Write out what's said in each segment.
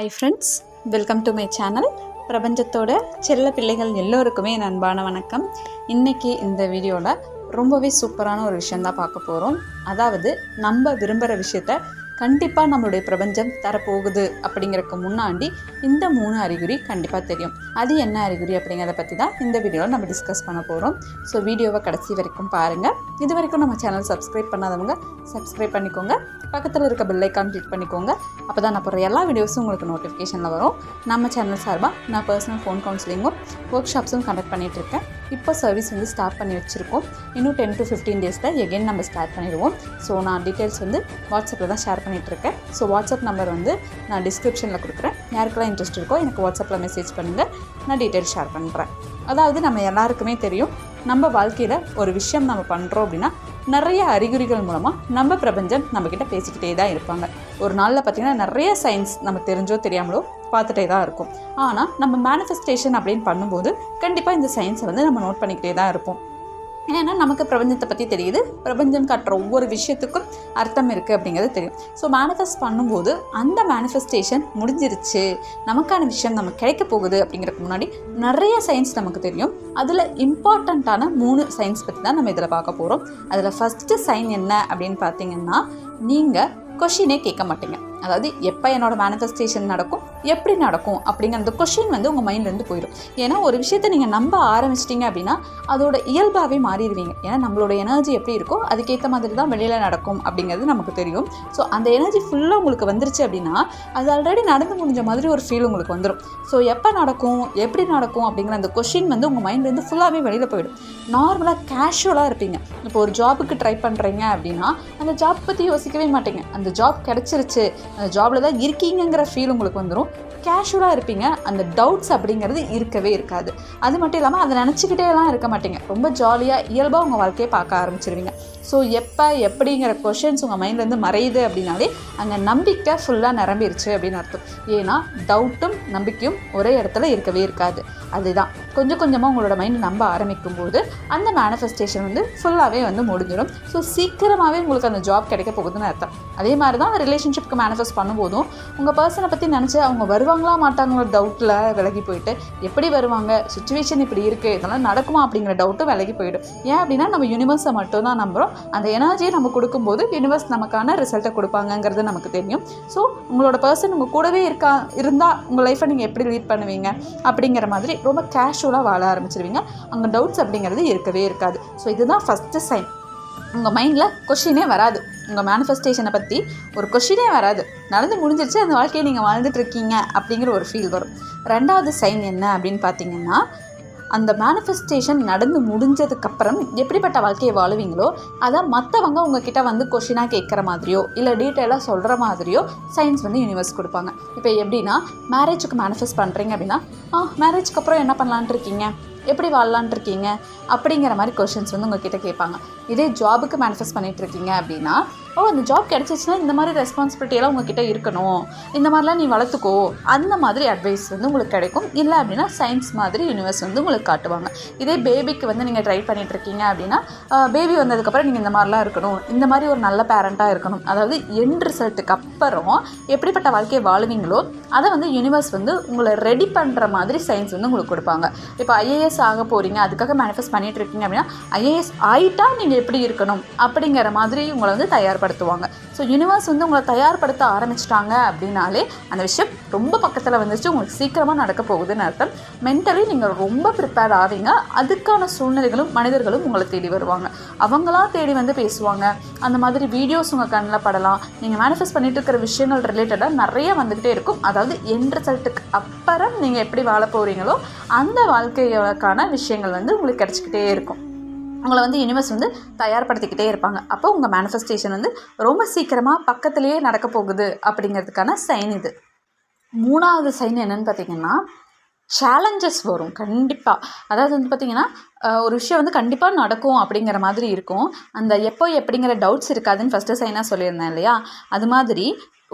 Hi friends, welcome to my channel. பிரபஞ்சத்தோட செல்ல பிள்ளைகள் எல்லோருக்குமே என் அன்பான வணக்கம். இன்றைக்கி இந்த வீடியோவில் ரொம்பவே சூப்பரான ஒரு விஷயந்தான் பார்க்க போகிறோம். அதாவது நம்ம விரும்புகிற விஷயத்த கண்டிப்பாக நம்மளுடைய பிரபஞ்சம் தரப்போகுது அப்படிங்கிறதுக்கு முன்னாடி இந்த 3 அறிகுறி கண்டிப்பாக தெரியும். அது என்ன அறிகுறி அப்படிங்கிறத பற்றி தான் இந்த வீடியோவில் நம்ம டிஸ்கஸ் பண்ண போகிறோம். ஸோ வீடியோவை கடைசி வரைக்கும் பாருங்கள். இது வரைக்கும் நம்ம சேனல் சப்ஸ்கிரைப் பண்ணாதவங்க சப்ஸ்கிரைப் பண்ணிக்கோங்க. பக்கத்தில் இருக்க பெல் ஐக்கான் கிளிக் பண்ணிக்கோங்க. அப்போ தான் நான் போகிற எல்லா வீடியோஸும் உங்களுக்கு நோட்டிஃபிகேஷனில் வரும். நம்ம சேனல் சார்பாக நான் பர்சனல் ஃபோன் கவுன்சிலிங்கும் ஒர்க் ஷாப்ஸும் கண்டக்ட் பண்ணிகிட்ருக்கேன். இப்போ சர்வீஸ் ஸ்டார்ட் பண்ணி வச்சுருக்கோம். இன்னும் 10 to 15 டேஸில் எகெயின் நம்ம ஸ்டார்ட் பண்ணிடுவோம். ஸோ நான் டீட்டெயில்ஸ் வாட்ஸ்அப்பில் தான் ஷேர் பண்ணிகிட்ருக்கேன். ஸோ வாட்ஸ்அப் நம்பர் நான் டிஸ்கிரிப்ஷனில் கொடுக்குறேன். யாருக்கெல்லாம் இன்ட்ரெஸ்ட் இருக்கோ எனக்கு வாட்ஸ்அப்பில் மெசேஜ் பண்ணுங்கள், நான் டீட்டெயில்ஸ் ஷேர் பண்ணுறேன். அதாவது நம்ம எல்லாருக்குமே தெரியும், நம்ம வாழ்க்கையில் ஒரு விஷயம் நம்ம பண்ணுறோம் அப்படின்னா நிறைய அறிகுறிகள் மூலமாக நம்ம பிரபஞ்சம் நம்மக்கிட்ட பேசிக்கிட்டே தான் இருப்பாங்க. ஒரு நாளில் பார்த்திங்கன்னா நிறைய சயின்ஸ் நம்ம தெரிஞ்சோ தெரியாமலோ பார்த்துட்டே தான் இருக்கும். ஆனால் நம்ம மேனிஃபெஸ்டேஷன் அப்படின்னு பண்ணும்போது கண்டிப்பாக இந்த சயின்ஸை நம்ம நோட் பண்ணிக்கிட்டே தான் இருப்போம். ஏன்னா நமக்கு பிரபஞ்சத்தை பற்றி தெரியுது, பிரபஞ்சம் காட்டுற ஒவ்வொரு விஷயத்துக்கும் அர்த்தம் இருக்குது அப்படிங்கிறது தெரியும். ஸோ மேனிஃபெஸ்ட் பண்ணும்போது அந்த மேனிஃபெஸ்டேஷன் முடிஞ்சிருச்சு, நமக்கான விஷயம் நமக்கு கிடைக்க போகுது அப்படிங்கிறதுக்கு முன்னாடி நிறைய சயின்ஸ் நமக்கு தெரியும். அதில் இம்பார்ட்டண்ட்டான 3 சயின்ஸ் பற்றி தான் நம்ம இதில் பார்க்க போகிறோம். அதில் ஃபஸ்ட்டு சைன் என்ன அப்படின்னு பார்த்தீங்கன்னா, நீங்கள் கொஷினே கேட்க மாட்டீங்க. அதாவது எப்போ என்னோட மேனிஃபெஸ்டேஷன் நடக்கும், எப்படி நடக்கும் அப்படிங்கிற அந்த கொஷின் உங்கள் மைண்ட்லேருந்து போயிடும். ஏன்னா ஒரு விஷயத்தை நீங்கள் நம்ப ஆரம்பிச்சிட்டிங்க அப்படின்னா அதோட இயல்பாகவே மாறிடுவீங்க. ஏன்னா நம்மளோட எனர்ஜி எப்படி இருக்கோ அதுக்கேற்ற மாதிரி தான் வெளியில் நடக்கும் அப்படிங்கிறது நமக்கு தெரியும். ஸோ அந்த எனர்ஜி ஃபுல்லாக உங்களுக்கு வந்துருச்சு அப்படின்னா அது ஆல்ரெடி நடந்து முடிஞ்ச மாதிரி ஒரு ஃபீல் உங்களுக்கு வந்துடும். ஸோ எப்போ நடக்கும், எப்படி நடக்கும் அப்படிங்கிற அந்த கொஷின் உங்கள் மைண்ட்லேருந்து ஃபுல்லாகவே வெளியில் போயிடும். நார்மலாக கேஷுவலாக இருப்பீங்க. இப்போ ஒரு ஜாபுக்கு ட்ரை பண்ணுறீங்க அப்படின்னா அந்த ஜாப் பற்றி யோசிக்கவே மாட்டீங்க. அந்த ஜாப் கிடச்சிருச்சு, அந்த ஜாபில் தான் இருக்கீங்கிற ஃபீல் உங்களுக்கு வந்துடும். கேஷுவலாக இருப்பீங்க. அந்த டவுட்ஸ் அப்படிங்கிறது இருக்கவே இருக்காது. அது மட்டும் இல்லாமல் அதை நினச்சிக்கிட்டேலாம் இருக்க மாட்டீங்க. ரொம்ப ஜாலியாக இயல்பாக உங்கள் வாழ்க்கையை பார்க்க ஆரம்பிச்சிருவீங்க. ஸோ எப்போ எப்படிங்கிற கொஷின்ஸ் உங்கள் மைண்ட்லேருந்து மறையுது அப்படின்னாலே அங்கே நம்பிக்கை ஃபுல்லாக நிரம்பிருச்சு அப்படின்னு அர்த்தம். ஏன்னா டவுட்டும் நம்பிக்கையும் ஒரே இடத்துல இருக்கவே இருக்காது. அதுதான் கொஞ்சம் கொஞ்சமாக உங்களோட மைண்ட் நம்ப ஆரம்பிக்கும் போது அந்த மேனிஃபெஸ்டேஷன் ஃபுல்லாகவே முடிஞ்சிடும். ஸோ சீக்கிரமாகவே உங்களுக்கு அந்த ஜாப் கிடைக்க போகுதுன்னு அர்த்தம். அதே மாதிரி தான் ரிலேஷன்ஷிப்க்கு மேனிஃபெஸ்ட் பண்ணும்போதும் உங்கள் பர்சனை பற்றி நினச்சி அவங்க வருவாங்களா மாட்டாங்களோ டவுட்டில் விலகி போயிட்டு, எப்படி வருவாங்க, சுச்சுவேஷன் இப்படி இருக்குது, இதெல்லாம் நடக்குமா அப்படிங்கிற டவுட்டும் விலகி போயிடும். ஏன் அப்படின்னா நம்ம யூனிவர்ஸை மட்டும்தான் நம்புகிறோம். அந்த எனர்ஜியை நம்ம கொடுக்கும்போது யூனிவர்ஸ் நமக்கான ரிசல்ட்டை கொடுப்பாங்கங்கிறது நமக்கு தெரியும். ஸோ உங்களோட பர்சன் உங்கள் கூடவே இருந்தால் உங்கள் லைஃப்பை நீங்கள் எப்படி லீட் பண்ணுவீங்க அப்படிங்கிற மாதிரி ரொம்ப கேஷுவலாக வாழ ஆரம்பிச்சிருவீங்க. அங்கே டவுட்ஸ் அப்படிங்கிறது இருக்கவே இருக்காது. ஸோ இதுதான் ஃபஸ்ட்டு சைன். உங்கள் மைண்டில் கொஷினே வராது. உங்கள் மேனிஃபெஸ்டேஷனை பற்றி ஒரு கொஷினே வராது. நடந்து முடிஞ்சிருச்சு, அந்த வாழ்க்கையை நீங்கள் வாழ்ந்துட்டுருக்கீங்க அப்படிங்கிற ஒரு ஃபீல் வரும். 2வது சைன் என்ன அப்படின்னு பார்த்தீங்கன்னா, அந்த மேனிஃபெஸ்டேஷன் நடந்து முடிஞ்சதுக்கப்புறம் எப்படிப்பட்ட வாழ்க்கையை வாழுவீங்களோ அதை மற்றவங்க உங்ககிட்ட கொஷினாக கேட்குற மாதிரியோ இல்லை டீட்டெயிலாக சொல்கிற மாதிரியோ சயின்ஸ் யூனிவர்ஸ் கொடுப்பாங்க. இப்போ எப்படின்னா, மேரேஜுக்கு மேனிஃபெஸ்ட் பண்ணுறீங்க அப்படின்னா, மேரேஜுக்கு அப்புறம் என்ன பண்ணலான்ட்டு இருக்கீங்க, எப்படி வாழலான் இருக்கீங்க அப்படிங்கிற மாதிரி கொஷின்ஸ் உங்ககிட்ட கேட்பாங்க. இதே ஜாபுக்கு மேனிஃபெஸ்ட் பண்ணிகிட்டு இருக்கீங்க அப்படின்னா, அந்த ஜாப் கிடச்சிச்சுன்னா இந்த மாதிரி ரெஸ்பான்சிபிலிட்டியெல்லாம் உங்ககிட்ட இருக்கணும், இந்த மாதிரிலாம் நீ வளர்த்துக்கோ, அந்த மாதிரி அட்வைஸ் உங்களுக்கு கிடைக்கும். இல்லை அப்படின்னா சயின்ஸ் மாதிரி யூனிவர்ஸ் உங்களுக்கு காட்டுவாங்க. இதே பேபிக்கு நீங்கள் ட்ரை பண்ணிகிட்டு இருக்கீங்க அப்படின்னா, பேபி வந்ததுக்கப்புறம் நீங்கள் இந்த மாதிரிலாம் இருக்கணும், இந்த மாதிரி ஒரு நல்ல பேரண்ட்டாக இருக்கணும், அதாவது எண்ட் ரிசல்ட்டுக்கு அப்புறம் எப்படிப்பட்ட வாழ்க்கையை வாழுவீங்களோ அதை யூனிவர்ஸ் உங்களை ரெடி பண்ணுற மாதிரி சயின்ஸ் உங்களுக்கு கொடுப்பாங்க. இப்போ ஐஏஎஸ் ஆக போகிறீங்க, அதுக்காக மேனிஃபெஸ்ட் பண்ணிகிட்டு இருக்கீங்க அப்படின்னா ஐஏஎஸ் ஆகிட்டா நீங்கள் எப்படி இருக்கணும் அப்படிங்கிற மாதிரி உங்களை தயார்படுத்துவாங்க. ஸோ யூனிவர்ஸ் உங்களை தயார்படுத்த ஆரம்பிச்சிட்டாங்க அப்படின்னாலே அந்த விஷயம் ரொம்ப பக்கத்தில் வந்துச்சு, உங்களுக்கு சீக்கிரமாக நடக்க போகுதுன்னு அர்த்தம். மென்டலி நீங்கள் ரொம்ப ப்ரிப்பேர் ஆவீங்க. அதுக்கான சூழ்நிலைகளும் மனிதர்களும் உங்களை தேடி வருவாங்க. அவங்களா தேடி பேசுவாங்க. அந்த மாதிரி வீடியோஸ் உங்கள் கண்ணில் படலாம். நீங்கள் மேனிஃபெஸ்ட் பண்ணிட்டு இருக்கிற விஷயங்கள் ரிலேட்டடாக நிறைய வந்துக்கிட்டே இருக்கும். அதாவது எண்ட் ரிசல்ட்டுக்கு அப்புறம் நீங்கள் எப்படி வாழ போகிறீங்களோ அந்த வாழ்க்கைக்கான விஷயங்கள் உங்களுக்கு கிடச்சிக்கிட்டே இருக்கும். உங்களை யூனிவர்ஸ் தயார்படுத்திக்கிட்டே இருப்பாங்க. அப்போ உங்கள் மேனிஃபெஸ்டேஷன் ரொம்ப சீக்கிரமாக பக்கத்துலேயே நடக்க போகுது அப்படிங்கிறதுக்கான சைன் இது. 3வது சைன் என்னன்னு பார்த்தீங்கன்னா, சேலஞ்சஸ் வரும் கண்டிப்பாக. அதாவது பார்த்திங்கன்னா, ஒரு விஷயம் கண்டிப்பாக நடக்கும் அப்படிங்கிற மாதிரி இருக்கும். அந்த எப்போ எப்படிங்கிற டவுட்ஸ் இருக்காதுன்னு ஃபஸ்ட்டு சைனாக சொல்லியிருந்தேன் இல்லையா, அது மாதிரி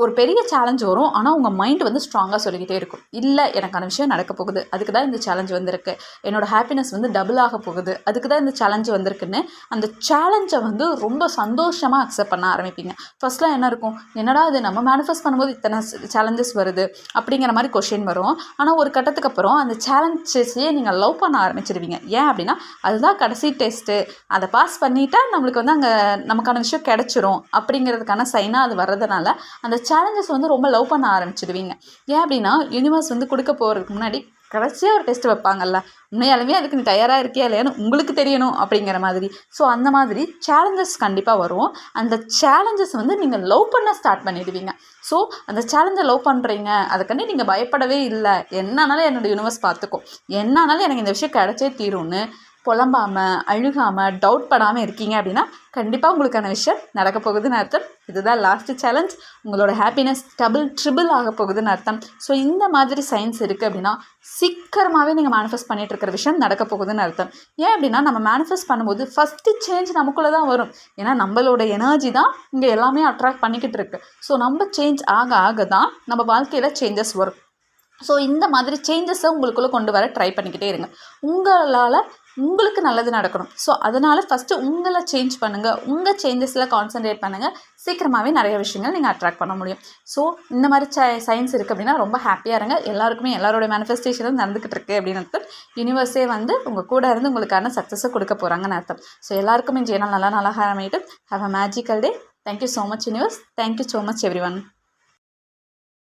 ஒரு பெரிய சேலஞ்ச் வரும். ஆனால் உங்கள் மைண்ட் வந்து ஸ்ட்ராங்காக சொல்லிக்கிட்டே இருக்கும், இல்லை எனக்கான விஷயம் நடக்க போகுது, அதுக்கு தான் இந்த சேலஞ்ச் வந்திருக்கு, என்னோடய ஹாப்பினஸ் வந்து டபுள் ஆக போகுது, அதுக்கு தான் இந்த சேலஞ்சு வந்திருக்குன்னு அந்த சேலஞ்சை வந்து ரொம்ப சந்தோஷமாக அக்செப்ட் பண்ண ஆரம்பிப்பீங்க. ஃபர்ஸ்ட்லாம் என்ன இருக்கும், என்னடா இது நம்ம மேனிஃபெஸ்ட் பண்ணும்போது இத்தனை சேலஞ்சஸ் வருது அப்படிங்கிற மாதிரி கொஷின் வரும். ஆனால் ஒரு கட்டத்துக்கு அப்புறம் அந்த சேலஞ்சஸையே நீங்கள் லவ் பண்ண ஆரம்பிச்சிடுவீங்க. ஏன் அப்படின்னா அதுதான் கடைசி டெஸ்ட்டு, அதை பாஸ் பண்ணிட்டா நம்மளுக்கு வந்து அங்கே நமக்கான விஷயம் கிடச்சிரும் அப்படிங்கிறதுக்கான சைனாக அது வர்றதுனால அந்த சேலஞ்சஸ் வந்து ரொம்ப லவ் பண்ண ஆரம்பிச்சிடுவீங்க. ஏன் அப்படின்னா யூனிவர்ஸ் வந்து கொடுக்க போகிறதுக்கு முன்னாடி கடைசியாக ஒரு டெஸ்ட் வைப்பாங்கல்ல, உண்மையாலுமே அதுக்கு நீ தயாராக இருக்கியா இல்லையான்னு உங்களுக்கு தெரியணும் அப்படிங்கிற மாதிரி. ஸோ அந்த மாதிரி சேலஞ்சஸ் கண்டிப்பாக வரும். அந்த சேலஞ்சஸ் வந்து நீங்கள் லவ் பண்ண ஸ்டார்ட் பண்ணிடுவீங்க. ஸோ அந்த சேலஞ்சை லவ் பண்ணுறீங்க, அதுக்காண்டி நீங்கள் பயப்படவே இல்லை, என்னானாலும் என்னோடய யூனிவர்ஸ் பார்த்துக்கும், என்னானாலும் எனக்கு இந்த விஷயம் கிடைச்சே தீரும்னு புலம்பாமல் அழுகாமல் டவுட் படாமல் இருக்கீங்க அப்படின்னா கண்டிப்பாக உங்களுக்கான விஷயம் நடக்க போகுதுன்னு அர்த்தம். இதுதான் லாஸ்ட்டு சேலஞ்ச். உங்களோட ஹாப்பினஸ் டபுள் ட்ரிபிள் ஆக போகுதுன்னு அர்த்தம். ஸோ இந்த மாதிரி சயின்ஸ் இருக்குது அப்படின்னா சீக்கிரமாகவே நீங்கள் மேனிஃபெஸ்ட் பண்ணிகிட்டு இருக்கிற விஷயம் நடக்க போகுதுன்னு அர்த்தம். ஏன் அப்படின்னா நம்ம மேனிஃபெஸ்ட் பண்ணும்போது ஃபஸ்ட்டு சேஞ்ச் நமக்குள்ளே தான் வரும். ஏன்னா நம்மளோட எனர்ஜி தான் இங்கே எல்லாமே அட்ராக்ட் பண்ணிக்கிட்டு இருக்கு. ஸோ நம்ம சேஞ்ச் ஆக ஆக தான் நம்ம வாழ்க்கையில் சேஞ்சஸ் வரும். ஸோ இந்த மாதிரி சேஞ்சஸை உங்களுக்குள்ளே கொண்டு வர ட்ரை பண்ணிக்கிட்டே இருங்க. உங்களால் உங்களுக்கு நல்லது நடக்கணும். ஸோ அதனால் ஃபஸ்ட்டு உங்களை சேஞ்ச் பண்ணுங்கள், உங்கள் சேஞ்சஸில் கான்சன்ட்ரேட் பண்ணுங்கள். சீக்கிரமாகவே நிறைய விஷயங்கள் நீங்கள் அட்ராக்ட் பண்ண முடியும். ஸோ இந்த மாதிரி சயின்ஸ் இருக்குது அப்படின்னா ரொம்ப ஹாப்பியாக இருங்க. எல்லாருக்குமே எல்லாரோட மேனிஃபெஸ்டேஷனும் நடந்துக்கிட்டு இருக்குது அப்படின்னு அர்த்தம். யூனிவர்ஸே வந்து உங்கள் கூட இருந்து உங்களுக்கான சக்ஸஸை கொடுக்க போகிறாங்கன்னு அர்த்தம். ஸோ எல்லாருக்குமே ஜெயனால் நல்லா அமையட்டும். Have a magical day. Thank you so much universe. Thank you so much every one.